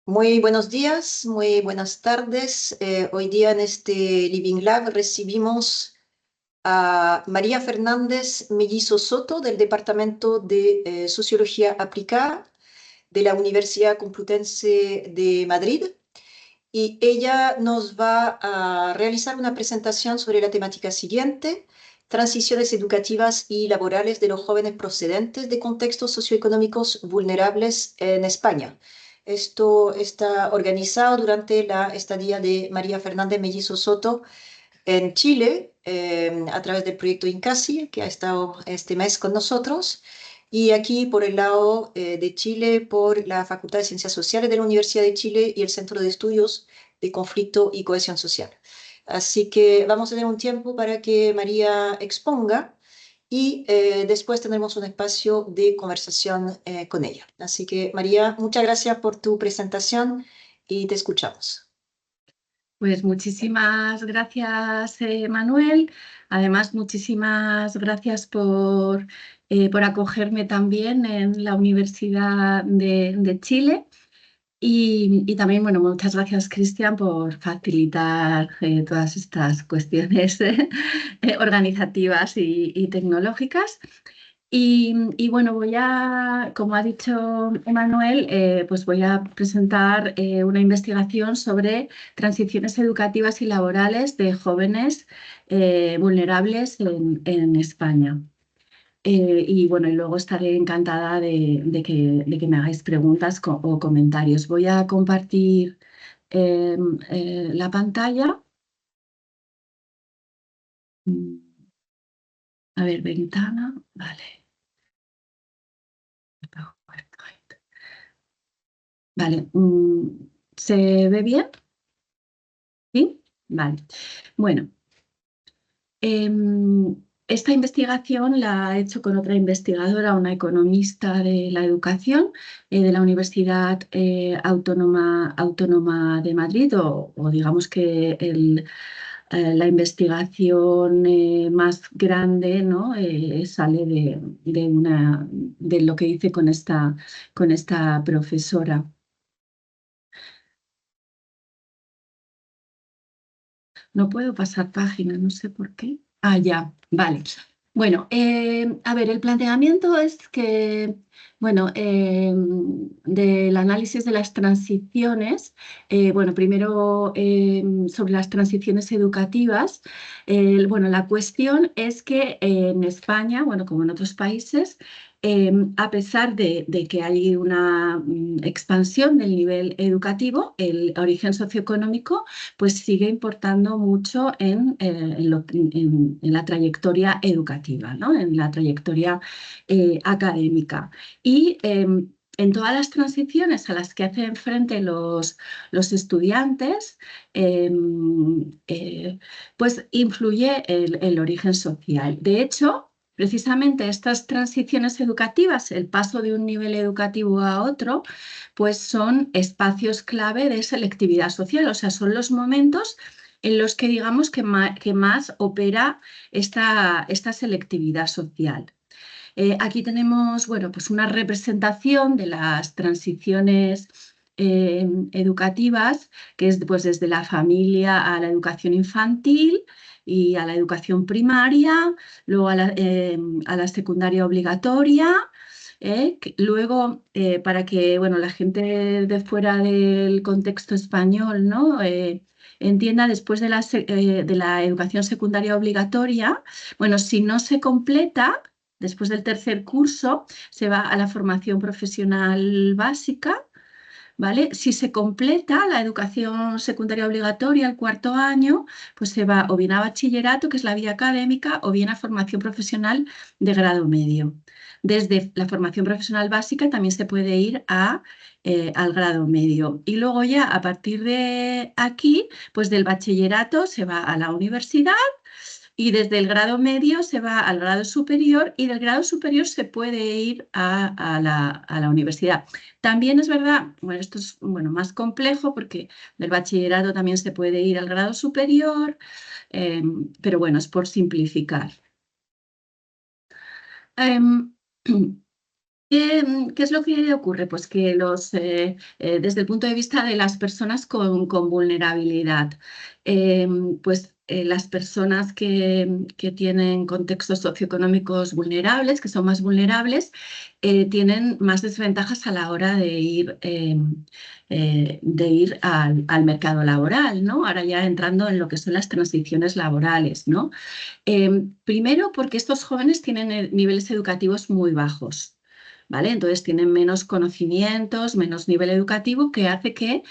Muy buenos días, muy buenas tardes. Hoy día en este Living Lab recibimos a María Fernández Mellizo Soto del Departamento de Sociología Aplicada de la Universidad Complutense de Madrid y ella nos va a realizar una presentación sobre la temática siguiente: transiciones educativas y laborales de los jóvenes procedentes de contextos socioeconómicos vulnerables en España. Esto está organizado durante la estadía de María Fernández Mellizo Soto en Chile, a través del proyecto INCASI, que ha estado este mes con nosotros, y aquí por el lado de Chile, por la Facultad de Ciencias Sociales de la Universidad de Chile y el Centro de Estudios de Conflicto y Cohesión Social. Así que vamos a tener un tiempo para que María exponga y después tendremos un espacio de conversación con ella. Así que María, muchas gracias por tu presentación y te escuchamos. Pues muchísimas gracias, Manuel. Además, muchísimas gracias por acogerme también en la Universidad de Chile. Y también, bueno, muchas gracias, Cristian, por facilitar todas estas cuestiones organizativas y tecnológicas. Y bueno, como ha dicho Emanuel, pues voy a presentar una investigación sobre transiciones educativas y laborales de jóvenes vulnerables en España. Y bueno, y luego estaré encantada de que me hagáis preguntas o comentarios. Voy a compartir la pantalla. Mm, A ver, ventana. Vale. Vale. ¿Se ve bien? ¿Sí? Vale. Bueno, esta investigación la he hecho con otra investigadora, una economista de la educación de la Universidad Autónoma de Madrid, o digamos que la investigación más grande, ¿no? Sale de lo que hice con esta profesora. No puedo pasar página, no sé por qué. Ah, ya, vale. Bueno, a ver, el planteamiento es que, bueno, del análisis de las transiciones, bueno, primero sobre las transiciones educativas, bueno, la cuestión es que en España, bueno, como en otros países, a pesar de que hay una expansión del nivel educativo, el origen socioeconómico pues sigue importando mucho en la trayectoria educativa, ¿no? En la trayectoria académica. Y en todas las transiciones a las que hacen frente los estudiantes, eh, pues influye el origen social. De hecho, precisamente estas transiciones educativas, el paso de un nivel educativo a otro, pues son espacios clave de selectividad social, o sea, son los momentos en los que digamos que más opera esta selectividad social. Aquí tenemos, bueno, pues una representación de las transiciones educativas, que es pues, desde la familia a la educación infantil y a la educación primaria, luego a la secundaria obligatoria. Luego, para que bueno, la gente de fuera del contexto español, ¿no? Entienda, después de la educación secundaria obligatoria, bueno, si no se completa, después del tercer curso, se va a la formación profesional básica, ¿vale? Si se completa la educación secundaria obligatoria, el cuarto año, pues se va o bien a bachillerato, que es la vía académica, o bien a formación profesional de grado medio. Desde la formación profesional básica también se puede ir al grado medio. Y luego ya a partir de aquí, pues del bachillerato se va a la universidad y desde el grado medio se va al grado superior y del grado superior se puede ir a la universidad. También es verdad, bueno, esto es bueno, más complejo porque del bachillerato también se puede ir al grado superior, pero bueno, es por simplificar. Em, ¿Qué es lo que ocurre? Pues que desde el punto de vista de las personas con vulnerabilidad, las personas que tienen contextos socioeconómicos vulnerables, que son más vulnerables, tienen más desventajas a la hora de ir al mercado laboral, ¿no? Ahora ya entrando en lo que son las transiciones laborales, ¿no? Primero porque estos jóvenes tienen niveles educativos muy bajos. ¿Vale? Entonces tienen menos conocimientos, menos nivel educativo que hace que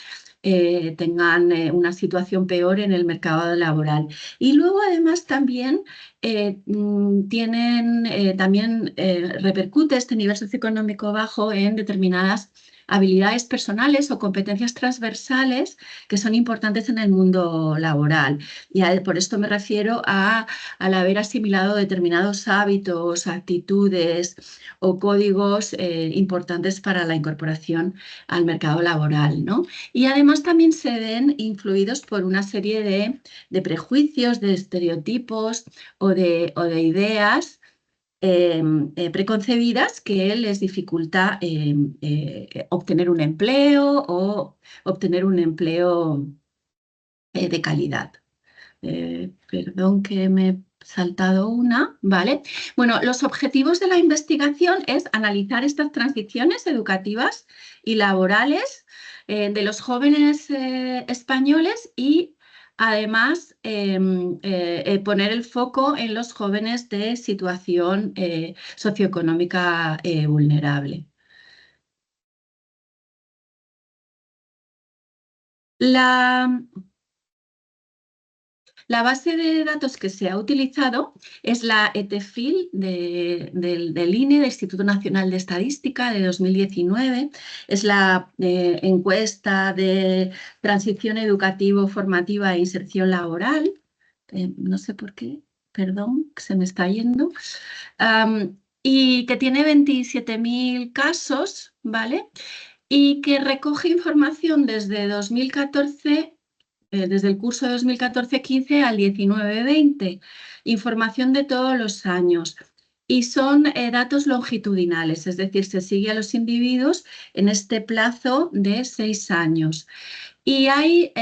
tengan una situación peor en el mercado laboral. Y luego además también repercute este nivel socioeconómico bajo en determinadas habilidades personales o competencias transversales que son importantes en el mundo laboral. Y por esto me refiero al haber asimilado determinados hábitos, actitudes o códigos importantes para la incorporación al mercado laboral, ¿no? Y además también se ven influidos por una serie de prejuicios, de estereotipos o de ideas preconcebidas que les dificulta obtener un empleo o obtener un empleo de calidad. Perdón que me he saltado una, ¿vale? Bueno, los objetivos de la investigación es analizar estas transiciones educativas y laborales de los jóvenes españoles y además poner el foco en los jóvenes de situación socioeconómica vulnerable. La, La base de datos que se ha utilizado es la ETFIL del INE, del Instituto Nacional de Estadística, de 2019. Es la encuesta de transición educativo-formativa e inserción laboral. No sé por qué, perdón, se me está yendo. Y que tiene 27.000 casos, ¿vale? Y que recoge información desde 2014, desde el curso de 2014-15 al 19-20, información de todos los años. Y son datos longitudinales, es decir, se sigue a los individuos en este plazo de 6 años. Y hay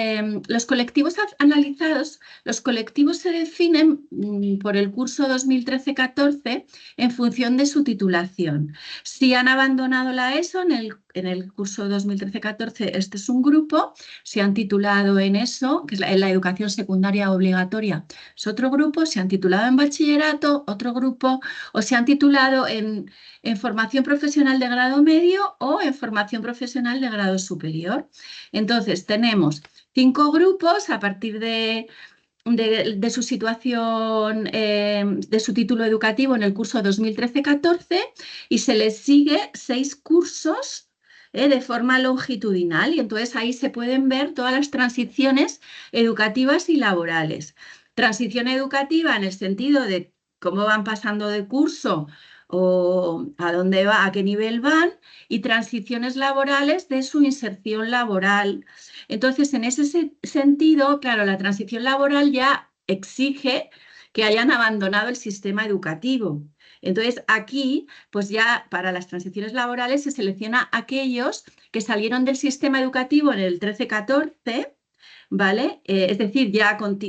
los colectivos analizados, los colectivos se definen por el curso 2013-14 en función de su titulación. Si han abandonado la ESO en el curso 2013-14, este es un grupo. Si han titulado en ESO, que es en la educación secundaria obligatoria, es otro grupo. Si han titulado en bachillerato, otro grupo. O si han titulado en formación profesional de grado medio o en formación profesional de grado superior. Entonces, tenemos 5 grupos a partir de su situación, de su título educativo en el curso 2013-14 y se les sigue 6 cursos de forma longitudinal y entonces ahí se pueden ver todas las transiciones educativas y laborales. Transición educativa en el sentido de cómo van pasando de curso o a dónde va, a qué nivel van, y transiciones laborales de su inserción laboral. Entonces, en ese sentido, claro, la transición laboral ya exige que hayan abandonado el sistema educativo. Entonces, aquí, pues ya para las transiciones laborales se selecciona aquellos que salieron del sistema educativo en el 13-14, ¿vale? Es decir, ya con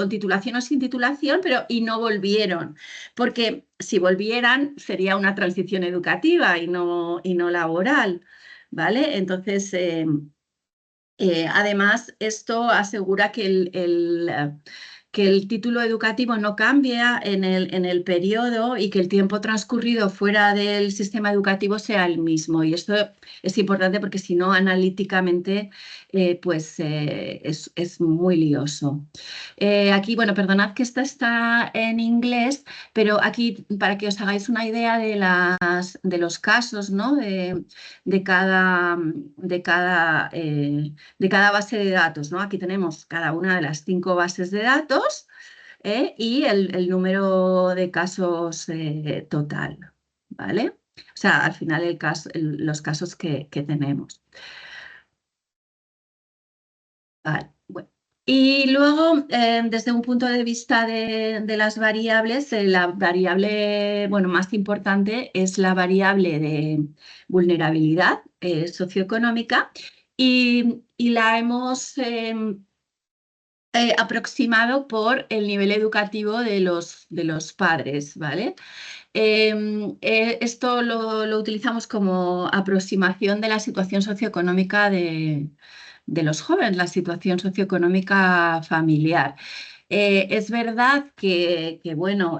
titulación o sin titulación, pero y no volvieron, porque si volvieran sería una transición educativa y no laboral, ¿vale? Entonces, además, esto asegura que el título educativo no cambia en el periodo y que el tiempo transcurrido fuera del sistema educativo sea el mismo. Y esto es importante porque si no, analíticamente, es muy lioso. Aquí, bueno, perdonad que esta está en inglés, pero aquí, para que os hagáis una idea de los casos, ¿no? de cada, de cada de cada base de datos, ¿no? Aquí tenemos cada una de las 5 bases de datos y el número de casos total, ¿vale? O sea, al final los casos que tenemos. Vale, bueno. Y luego, desde un punto de vista de las variables, la variable más importante es la variable de vulnerabilidad socioeconómica y la hemos aproximado por el nivel educativo de los padres, ¿vale? Esto lo utilizamos como aproximación de la situación socioeconómica de los jóvenes, la situación socioeconómica familiar. Es verdad que, bueno,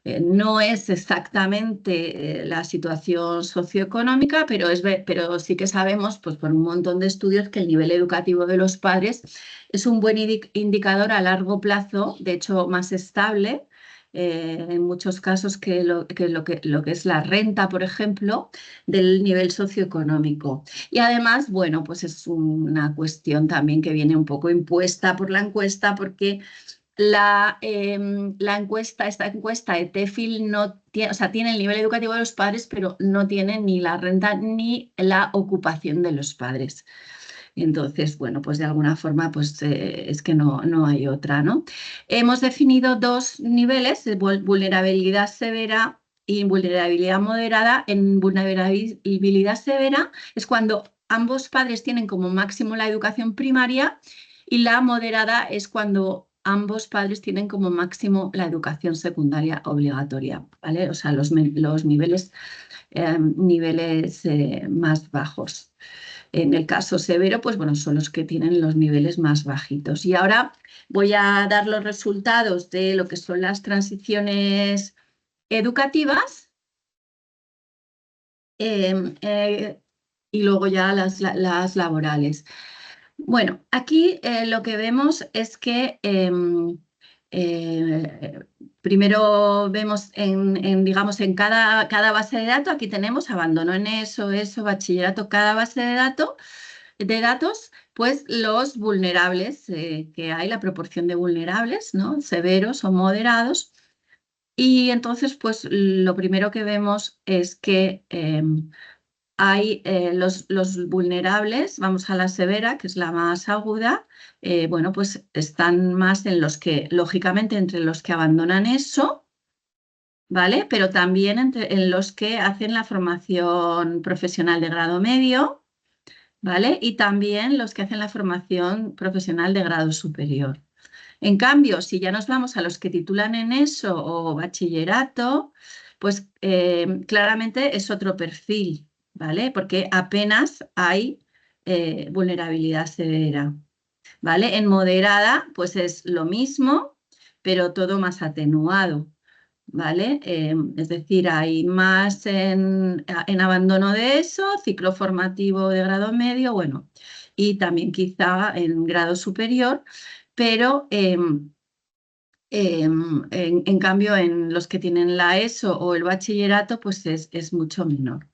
no es exactamente la situación socioeconómica, pero sí que sabemos, pues por un montón de estudios, que el nivel educativo de los padres es un buen indicador a largo plazo, de hecho más estable en muchos casos que lo que es la renta, por ejemplo, del nivel socioeconómico. Y además, bueno, pues es una cuestión también que viene un poco impuesta por la encuesta, porque esta encuesta de TEFIL no tiene, o sea, tiene el nivel educativo de los padres, pero no tiene ni la renta ni la ocupación de los padres. Entonces, bueno, pues de alguna forma, pues es que no hay otra, ¿no? Hemos definido dos niveles de vulnerabilidad severa y vulnerabilidad moderada. En vulnerabilidad severa es cuando ambos padres tienen como máximo la educación primaria y la moderada es cuando ambos padres tienen como máximo la educación secundaria obligatoria, ¿vale? O sea, los niveles más bajos. En el caso severo, pues bueno, son los que tienen los niveles más bajitos. Y ahora voy a dar los resultados de lo que son las transiciones educativas y luego ya las laborales. Bueno, aquí lo que vemos es que primero vemos digamos, en cada base de datos, aquí tenemos abandono en eso, bachillerato, cada base de datos, pues los vulnerables que hay, la proporción de vulnerables, ¿no? Severos o moderados. Y entonces, pues lo primero que vemos es que hay los vulnerables, vamos a la severa, que es la más aguda, bueno, pues están más en los que, lógicamente, entre los que abandonan eso, ¿vale? Pero también en los que hacen la formación profesional de grado medio, ¿vale? Y también los que hacen la formación profesional de grado superior. En cambio, si ya nos vamos a los que titulan en eso o bachillerato, pues claramente es otro perfil, ¿vale? Porque apenas hay vulnerabilidad severa, ¿vale? En moderada, pues es lo mismo, pero todo más atenuado, ¿vale? Es decir, hay más en abandono de eso, ciclo formativo de grado medio, bueno, y también quizá en grado superior, pero en cambio en los que tienen la ESO o el bachillerato, pues es mucho menor.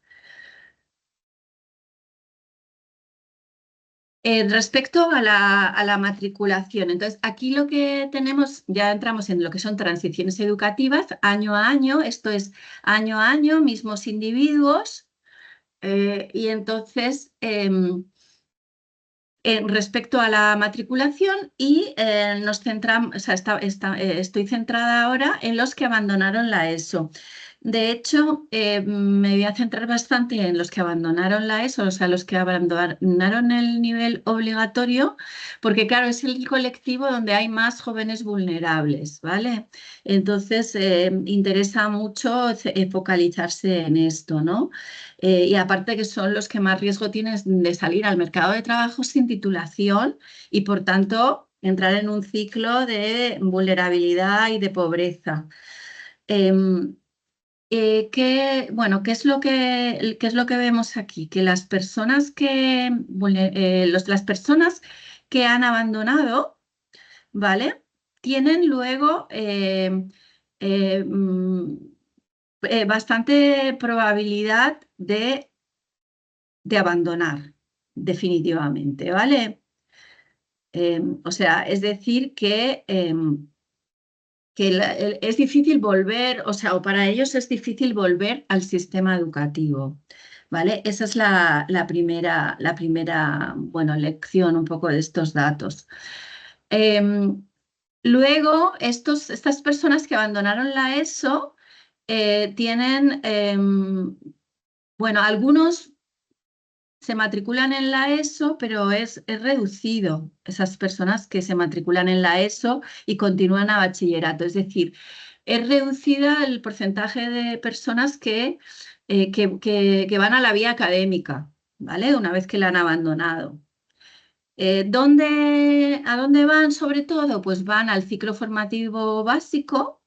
Respecto a la matriculación, entonces aquí lo que tenemos, ya entramos en lo que son transiciones educativas año a año, esto es año a año, mismos individuos, y entonces respecto a la matriculación y nos centramos, o sea, estoy centrada ahora en los que abandonaron la ESO. De hecho, me voy a centrar bastante en los que abandonaron la ESO, o sea, los que abandonaron el nivel obligatorio, porque claro, es el colectivo donde hay más jóvenes vulnerables, ¿vale? Entonces, interesa mucho focalizarse en esto, ¿no? Y aparte que son los que más riesgo tienen de salir al mercado de trabajo sin titulación y por tanto entrar en un ciclo de vulnerabilidad y de pobreza. Bueno, qué es lo que vemos aquí? Que las personas las personas que han abandonado, ¿vale? Tienen luego bastante probabilidad de abandonar definitivamente, ¿vale? O sea, es decir que es difícil volver, o sea, o para ellos es difícil volver al sistema educativo, ¿vale? Esa es la primera, bueno, lección un poco de estos datos. Luego, estas personas que abandonaron la ESO tienen, bueno, algunos se matriculan en la ESO, pero es reducido esas personas que se matriculan en la ESO y continúan a bachillerato. Es decir, es reducida el porcentaje de personas que van a la vía académica, ¿vale? Una vez que la han abandonado. ¿A dónde van sobre todo? Pues van al ciclo formativo básico,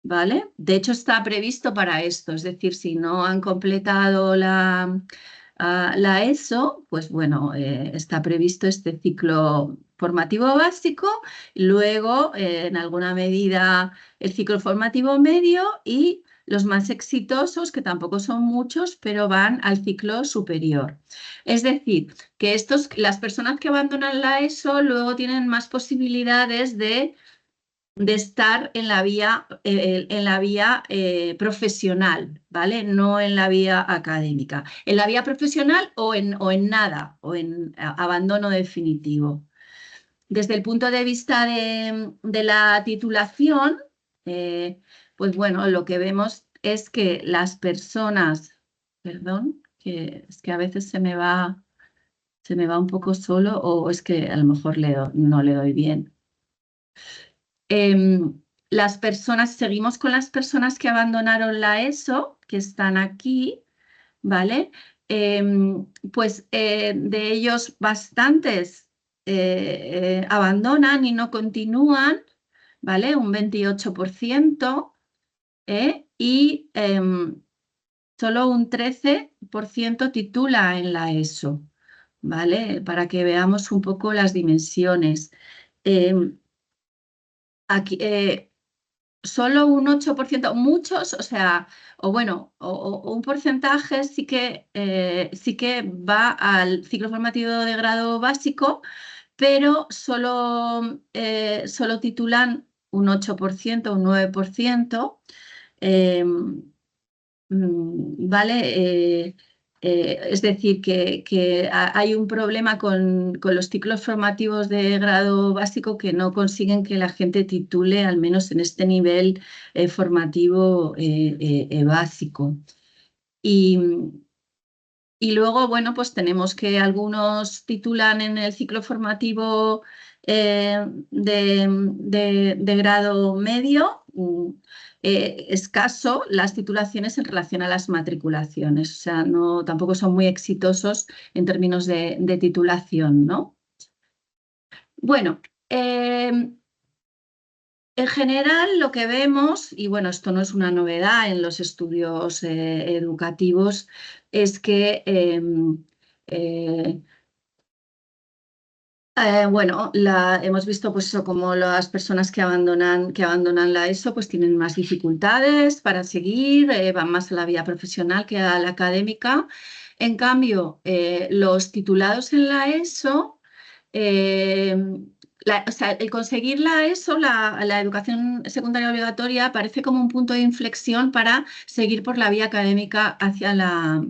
¿vale? De hecho, está previsto para esto, es decir, si no han completado la ESO, pues bueno, está previsto este ciclo formativo básico, luego en alguna medida el ciclo formativo medio y los más exitosos, que tampoco son muchos, pero van al ciclo superior. Es decir, que las personas que abandonan la ESO luego tienen más posibilidades de estar en la vía profesional, ¿vale? No en la vía académica. En la vía profesional o en nada, o en abandono definitivo. Desde el punto de vista de la titulación, pues bueno, lo que vemos es que las personas, perdón, que es que a veces se me va un poco solo o es que a lo mejor no le doy bien. Seguimos con las personas que abandonaron la ESO, que están aquí, ¿vale? Pues de ellos bastantes abandonan y no continúan, ¿vale? Un 28%, y solo un 13% titula en la ESO, ¿vale? Para que veamos un poco las dimensiones. Aquí, solo un 8%, muchos, o sea, o bueno, o un porcentaje sí que va al ciclo formativo de grado básico, pero solo titulan un 8%, un 9%. ¿Vale? Es decir, que hay un problema con los ciclos formativos de grado básico que no consiguen que la gente titule, al menos en este nivel formativo básico. Y luego, bueno, pues tenemos que algunos titulan en el ciclo formativo de grado medio, escaso las titulaciones en relación a las matriculaciones, o sea, tampoco son muy exitosos en términos de titulación, ¿no? Bueno, en general, lo que vemos, y bueno, esto no es una novedad en los estudios educativos, es que bueno, hemos visto pues eso, como las personas que abandonan la ESO pues tienen más dificultades para seguir, van más a la vía profesional que a la académica. En cambio, los titulados en la ESO, eh, o sea, el conseguir la ESO, la educación secundaria obligatoria, parece como un punto de inflexión para seguir por la vía académica hacia la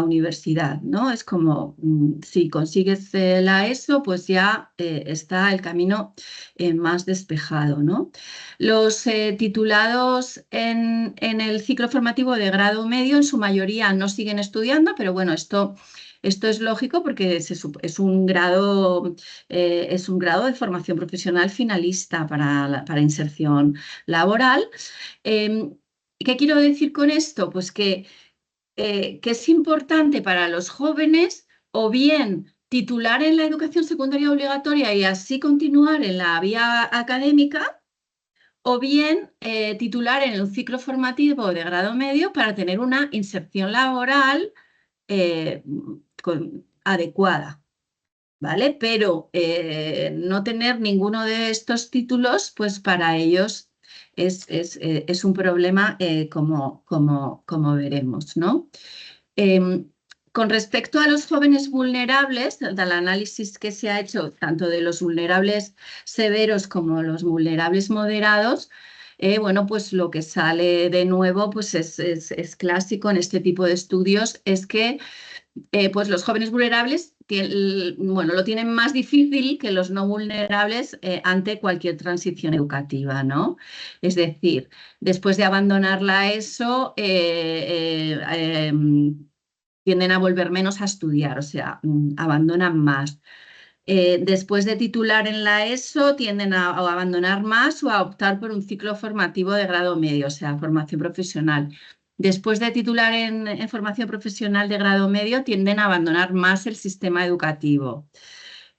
universidad, ¿no? Es como, si consigues la ESO, pues ya está el camino más despejado, ¿no? Los titulados en el ciclo formativo de grado medio, en su mayoría no siguen estudiando, pero bueno, esto es lógico porque es un grado de formación profesional finalista para inserción laboral. ¿Qué quiero decir con esto? Pues que es importante para los jóvenes o bien titular en la educación secundaria obligatoria y así continuar en la vía académica, o bien titular en un ciclo formativo de grado medio para tener una inserción laboral adecuada. ¿Vale? Pero no tener ninguno de estos títulos, pues para ellos es un problema, como veremos, ¿no? Con respecto a los jóvenes vulnerables, del análisis que se ha hecho tanto de los vulnerables severos como los vulnerables moderados, bueno, pues lo que sale de nuevo pues es clásico en este tipo de estudios, es que pues los jóvenes vulnerables bueno, lo tienen más difícil que los no vulnerables ante cualquier transición educativa, ¿no? Es decir, después de abandonar la ESO, tienden a volver menos a estudiar, o sea, abandonan más. Después de titular en la ESO, tienden a abandonar más o a optar por un ciclo formativo de grado medio, o sea, formación profesional. Después de titular en formación profesional de grado medio, tienden a abandonar más el sistema educativo.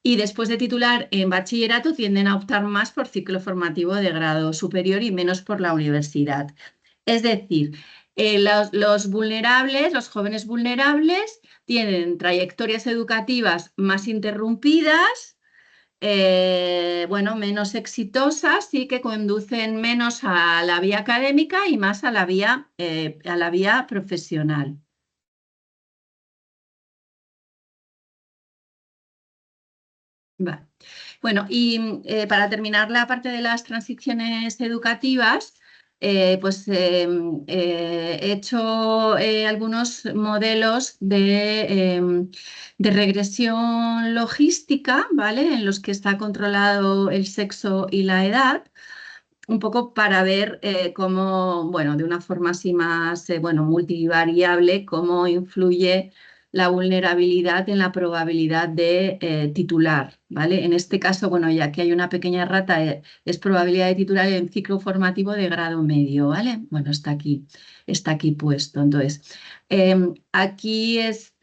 Y después de titular en bachillerato, tienden a optar más por ciclo formativo de grado superior y menos por la universidad. Es decir, los vulnerables, los jóvenes vulnerables, tienen trayectorias educativas más interrumpidas, bueno, menos exitosas y que conducen menos a la vía académica y más a la vía profesional. Vale. Bueno, y para terminar la parte de las transiciones educativas, pues he hecho algunos modelos de regresión logística, ¿vale? En los que está controlado el sexo y la edad, un poco para ver cómo, bueno, de una forma así más, bueno, multivariable, cómo influye la vulnerabilidad en la probabilidad de titular, ¿vale? En este caso, bueno, ya que hay una pequeña rata, es probabilidad de titular en ciclo formativo de grado medio, ¿vale? Bueno, está aquí puesto. Entonces, aquí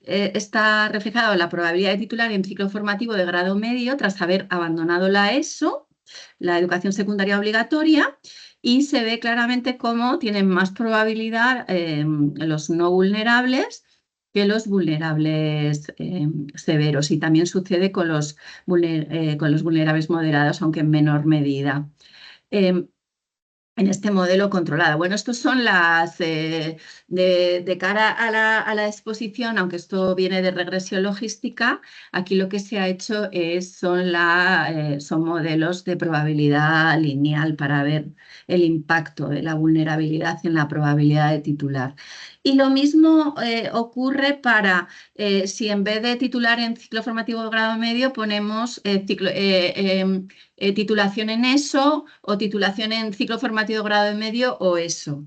está reflejado la probabilidad de titular en ciclo formativo de grado medio tras haber abandonado la ESO, la educación secundaria obligatoria, y se ve claramente cómo tienen más probabilidad los no vulnerables que los vulnerables severos. Y también sucede con los vulnerables moderados, aunque en menor medida. En este modelo controlado. Bueno, estos son las, de cara a la exposición, aunque esto viene de regresión logística, aquí lo que se ha hecho son modelos de probabilidad lineal para ver el impacto de la vulnerabilidad en la probabilidad de titular. Y lo mismo ocurre para si en vez de titular en ciclo formativo de grado medio ponemos titulación en ESO o titulación en ciclo formativo grado medio o ESO,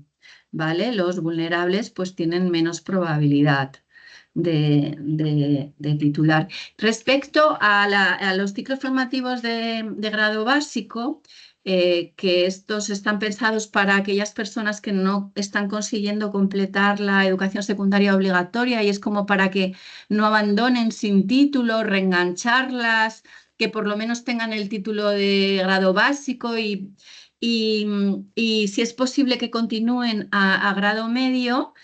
¿vale? Los vulnerables pues tienen menos probabilidad de titular. Respecto a los ciclos formativos de grado básico, que estos están pensados para aquellas personas que no están consiguiendo completar la educación secundaria obligatoria y es como para que no abandonen sin título, reengancharlas, que por lo menos tengan el título de grado básico y si es posible que continúen a grado medio,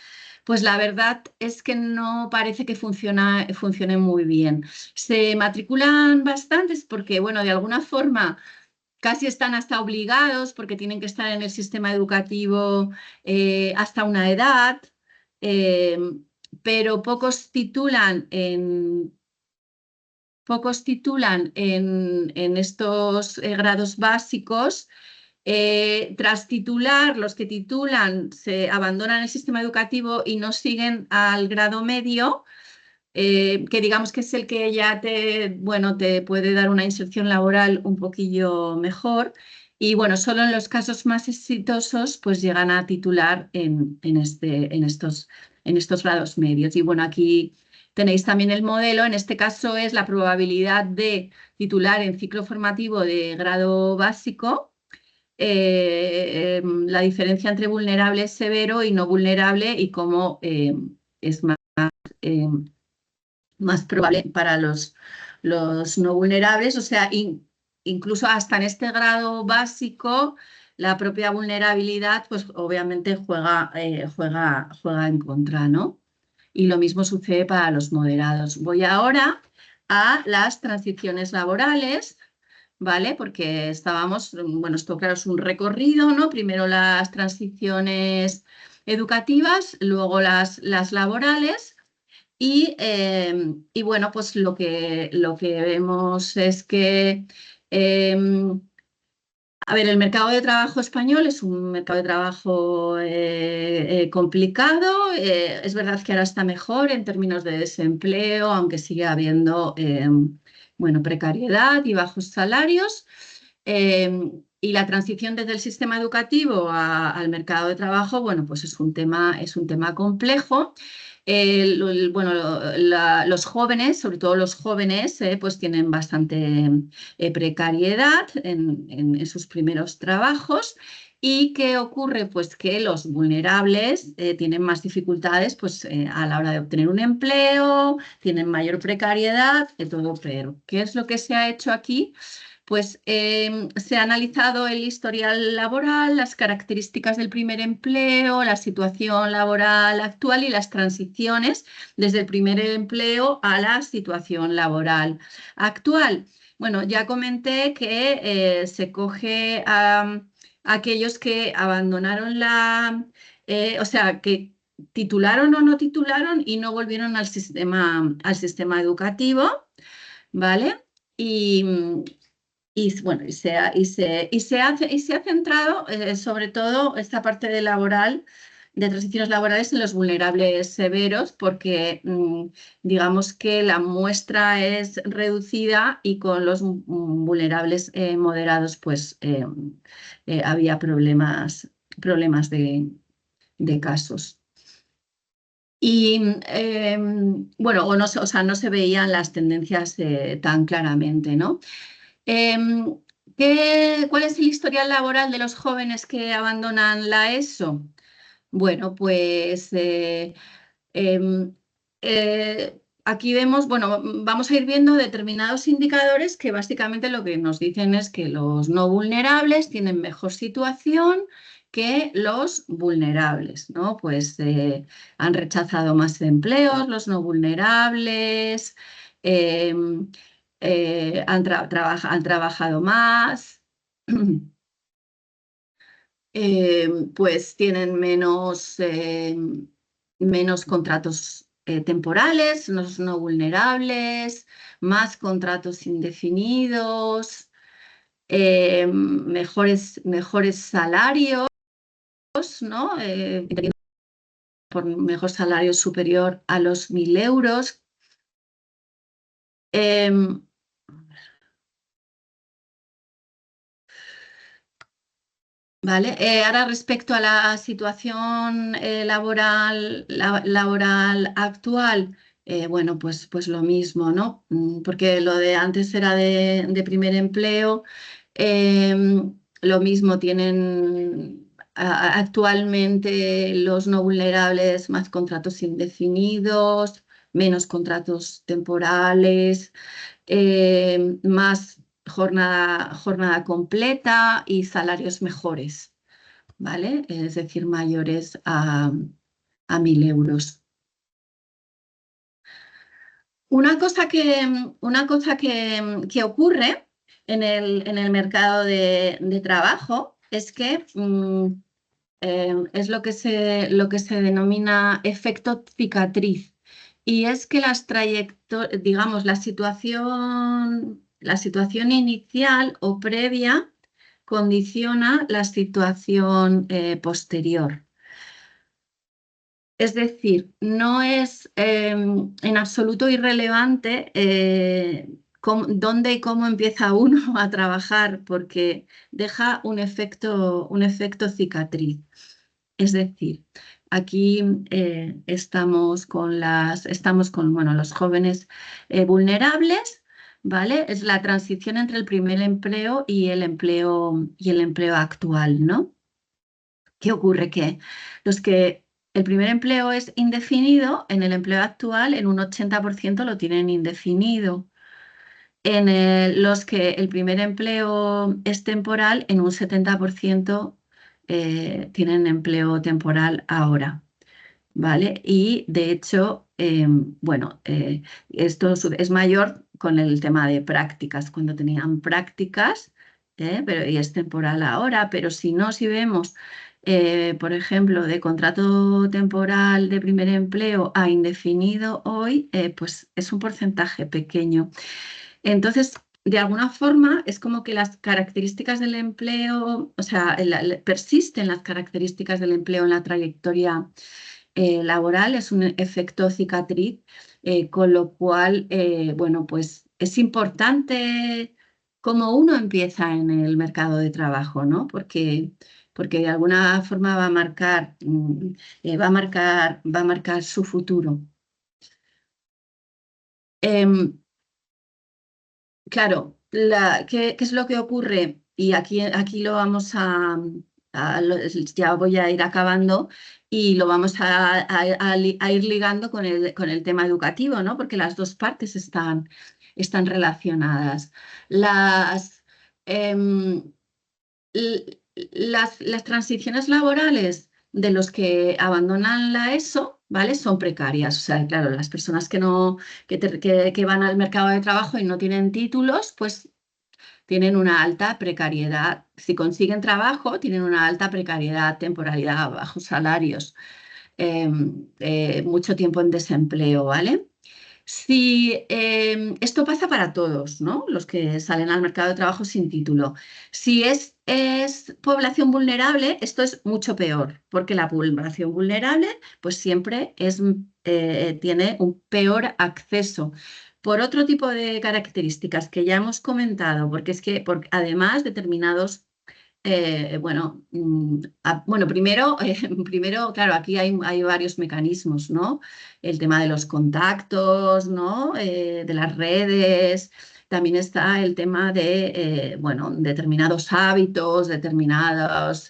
pues la verdad es que no parece que funcione muy bien. Se matriculan bastantes porque, bueno, de alguna forma casi están hasta obligados porque tienen que estar en el sistema educativo hasta una edad, eh, pero pocos titulan en estos grados básicos. Tras titular, los que titulan se abandonan el sistema educativo y no siguen al grado medio, que digamos que es el que ya bueno, te puede dar una inserción laboral un poquillo mejor. Y bueno, solo en los casos más exitosos pues llegan a titular en estos grados medios. Y bueno, aquí tenéis también el modelo. En este caso es la probabilidad de titular en ciclo formativo de grado básico, la diferencia entre vulnerable severo y no vulnerable y cómo es eh, más probable para los no vulnerables, o sea, incluso hasta en este grado básico, la propia vulnerabilidad, pues obviamente juega en contra, ¿no? Y lo mismo sucede para los moderados. Voy ahora a las transiciones laborales, ¿vale? Porque bueno, esto claro es un recorrido, ¿no? Primero las transiciones educativas, luego las laborales. Y bueno, pues lo que vemos es que A ver, el mercado de trabajo español es un mercado de trabajo complicado. Es verdad que ahora está mejor en términos de desempleo, aunque sigue habiendo bueno, precariedad y bajos salarios. Y la transición desde el sistema educativo al mercado de trabajo, bueno, pues es un tema complejo. Bueno, los jóvenes, sobre todo los jóvenes, pues tienen bastante precariedad en sus primeros trabajos. ¿Y qué ocurre? Pues que los vulnerables tienen más dificultades pues, a la hora de obtener un empleo, tienen mayor precariedad, todo peor. ¿Qué es lo que se ha hecho aquí? Pues se ha analizado el historial laboral, las características del primer empleo, la situación laboral actual y las transiciones desde el primer empleo a la situación laboral actual. Bueno, ya comenté que se coge a aquellos que abandonaron o sea, que titularon o no titularon y no volvieron al sistema educativo, ¿vale? Bueno, y se ha centrado sobre todo esta parte de transiciones laborales en los vulnerables severos, porque digamos que la muestra es reducida y con los vulnerables moderados pues había problemas de casos. Y bueno, o sea, no se veían las tendencias tan claramente, ¿no? Em, ¿Cuál es el historial laboral de los jóvenes que abandonan la ESO? Bueno, pues em, aquí vemos, bueno, vamos a ir viendo determinados indicadores que básicamente lo que nos dicen es que los no vulnerables tienen mejor situación que los vulnerables, ¿no? Pues han rechazado más empleos los no vulnerables, em, han trabajado más, pues tienen menos contratos temporales, no vulnerables, más contratos indefinidos, mejores salarios, ¿no? Por mejor salario superior a los 1.000 euros. Vale, ahora respecto a la situación laboral actual, bueno, pues lo mismo, ¿no? Porque lo de antes era de primer empleo, lo mismo tienen actualmente los no vulnerables más contratos indefinidos, menos contratos temporales, más jornada completa y salarios mejores, ¿vale? Es decir, mayores a 1.000 euros. Una cosa que ocurre en el mercado de trabajo es que es lo que se denomina efecto cicatriz. Y es que digamos, la situación inicial o previa condiciona la situación posterior. Es decir, no es en absoluto irrelevante dónde y cómo empieza uno a trabajar, porque deja un efecto cicatriz. Es decir, aquí estamos con bueno, los jóvenes vulnerables, ¿vale? Es la transición entre el primer empleo y el empleo actual, ¿no? ¿Qué ocurre? Que el primer empleo es indefinido, en el empleo actual en un 80% lo tienen indefinido. Los que el primer empleo es temporal, en un 70% tienen empleo temporal ahora, ¿vale? Y de hecho, bueno, esto es mayor con el tema de prácticas, cuando tenían prácticas, y es temporal ahora, pero si vemos, por ejemplo, de contrato temporal de primer empleo a indefinido hoy, pues es un porcentaje pequeño. Entonces, de alguna forma es como que las características del empleo, o sea, persisten las características del empleo en la trayectoria laboral, es un efecto cicatriz, con lo cual, bueno, pues es importante cómo uno empieza en el mercado de trabajo, ¿no? Porque de alguna forma va a marcar, va a marcar su futuro. Em, Claro, ¿qué es lo que ocurre? Y aquí lo vamos ya voy a ir acabando y lo vamos a ir ligando con el tema educativo, ¿no? Porque las dos partes están relacionadas. Las, em, las transiciones laborales de los que abandonan la ESO, ¿vale? Son precarias. O sea, claro, las personas que no, que van al mercado de trabajo y no tienen títulos, pues tienen una alta precariedad. Si consiguen trabajo, tienen una alta precariedad, temporalidad, bajos salarios, mucho tiempo en desempleo, ¿vale? Si esto pasa para todos, ¿no? Los que salen al mercado de trabajo sin título. Si es población vulnerable, esto es mucho peor, porque la población vulnerable, pues siempre tiene un peor acceso por otro tipo de características que ya hemos comentado, porque es que además determinados bueno, primero, primero, claro, aquí hay varios mecanismos, ¿no? El tema de los contactos, ¿no? De las redes. También está el tema de, bueno, determinados hábitos, determinadas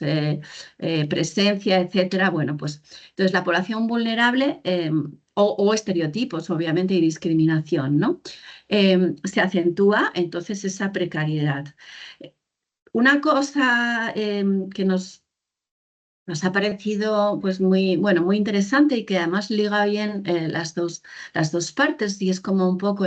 presencia, etcétera. Bueno, pues entonces la población vulnerable o estereotipos, obviamente, y discriminación, ¿no? Se acentúa entonces esa precariedad. Una cosa que nos ha parecido pues muy, bueno, muy interesante y que además liga bien las dos partes y es como un poco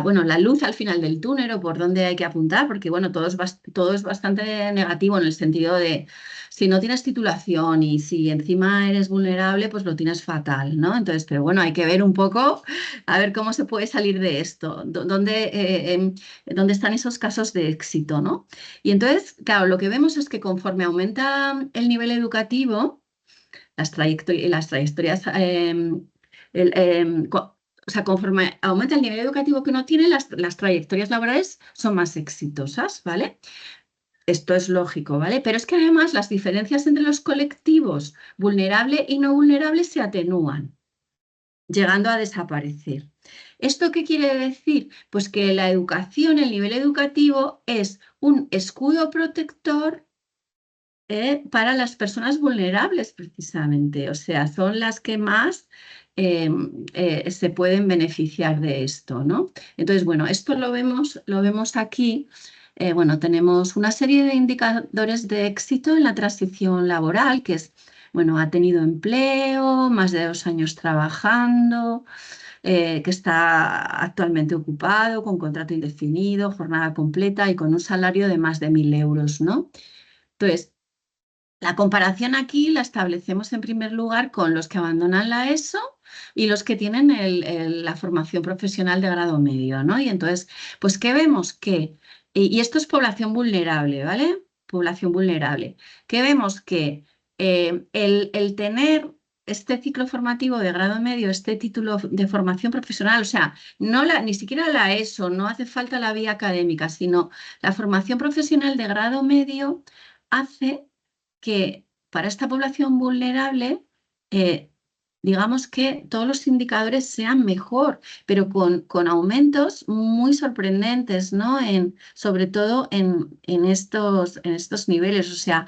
bueno, la luz al final del túnel o por dónde hay que apuntar, porque bueno, todo es bastante negativo en el sentido de si no tienes titulación y si encima eres vulnerable, pues lo tienes fatal, ¿no? Entonces, pero bueno, hay que ver un poco a ver cómo se puede salir de esto, dónde están esos casos de éxito, ¿no? Y entonces, claro, lo que vemos es que conforme aumenta el nivel educativo, las trayectorias, o sea, conforme aumenta el nivel educativo que uno tiene, las trayectorias laborales son más exitosas, ¿vale? Esto es lógico, ¿vale? Pero es que además las diferencias entre los colectivos vulnerable y no vulnerable se atenúan, llegando a desaparecer. ¿Esto qué quiere decir? Pues que la educación, el nivel educativo, es un escudo protector para las personas vulnerables, precisamente. O sea, son las que más se pueden beneficiar de esto, ¿no? Entonces, bueno, esto lo vemos aquí. Bueno, tenemos una serie de indicadores de éxito en la transición laboral, que es, bueno, ha tenido empleo, más de 2 años trabajando, que está actualmente ocupado, con contrato indefinido, jornada completa y con un salario de más de 1.000 euros, ¿no? Entonces, la comparación aquí la establecemos en primer lugar con los que abandonan la ESO y los que tienen la formación profesional de grado medio, ¿no? Y entonces, pues, ¿qué vemos? Y esto es población vulnerable, ¿vale? Población vulnerable. ¿Qué vemos? Que el tener este ciclo formativo de grado medio, este título de formación profesional, o sea, ni siquiera la ESO, no hace falta la vía académica, sino la formación profesional de grado medio hace que para esta población vulnerable, digamos que todos los indicadores sean mejor, pero con aumentos muy sorprendentes, ¿no? Sobre todo en estos niveles. O sea,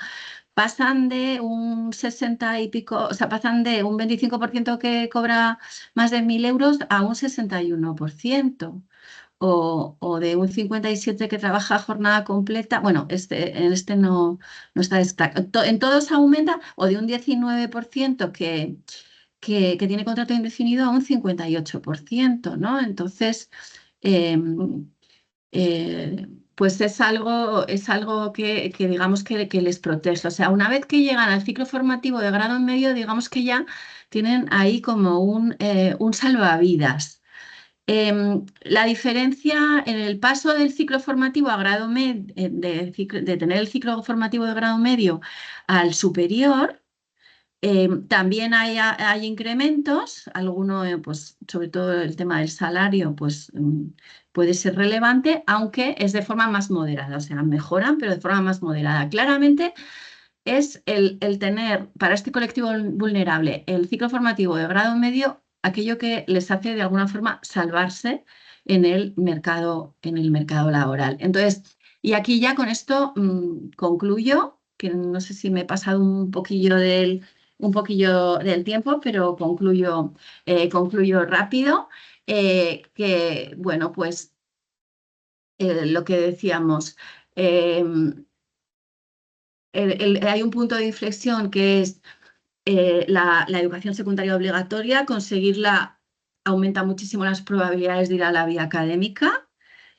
pasan de un 60 y pico, o sea, pasan de un 25% que cobra más de 1.000 euros a un 61%. O de un 57 que trabaja a jornada completa, bueno, en este no está destacado. En todos aumenta, o de un 19% que tiene contrato indefinido a un 58%, ¿no? Entonces, em, pues es algo que digamos que les protege. O sea, una vez que llegan al ciclo formativo de grado en medio, digamos que ya tienen ahí como un salvavidas. La diferencia en el paso del ciclo formativo a grado medio, de tener el ciclo formativo de grado medio al superior, también hay incrementos, alguno, pues, sobre todo el tema del salario, pues puede ser relevante, aunque es de forma más moderada, o sea, mejoran, pero de forma más moderada. Claramente es el tener para este colectivo vulnerable el ciclo formativo de grado medio aquello que les hace de alguna forma salvarse en el mercado laboral. Entonces, y aquí ya con esto concluyo, que no sé si me he pasado un poquillo del tiempo, pero concluyo rápido, que bueno, pues lo que decíamos, hay un punto de inflexión que es la educación secundaria obligatoria, conseguirla aumenta muchísimo las probabilidades de ir a la vía académica,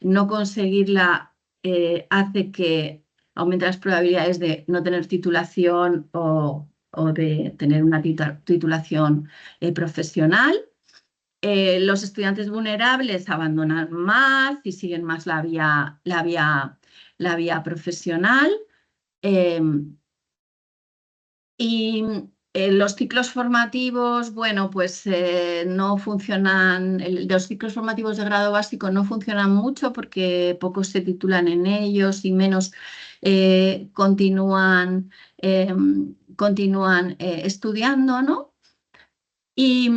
no conseguirla hace que aumente las probabilidades de no tener titulación o de tener una titulación profesional. Los estudiantes vulnerables abandonan más y siguen más la vía profesional. Y los ciclos formativos, bueno, pues no funcionan, los ciclos formativos de grado básico no funcionan mucho porque pocos se titulan en ellos y menos continúan estudiando, ¿no? Y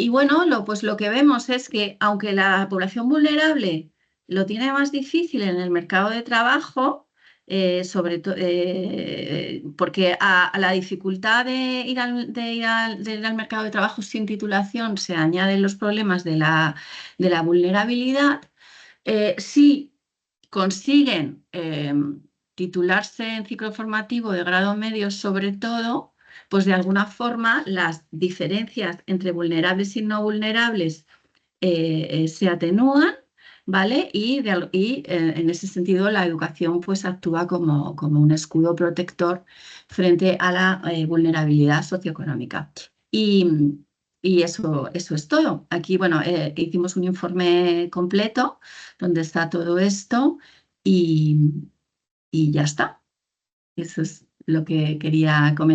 bueno, pues lo que vemos es que aunque la población vulnerable lo tiene más difícil en el mercado de trabajo, sobre todo porque a la dificultad de ir de ir al mercado de trabajo sin titulación se añaden los problemas de la vulnerabilidad. Si consiguen titularse en ciclo formativo de grado medio, sobre todo, pues de alguna forma las diferencias entre vulnerables y no vulnerables se atenúan, ¿vale? Y en ese sentido la educación pues actúa como un escudo protector frente a la vulnerabilidad socioeconómica. Y eso es todo. Aquí, bueno, hicimos un informe completo donde está todo esto y ya está. Eso es lo que quería comentar.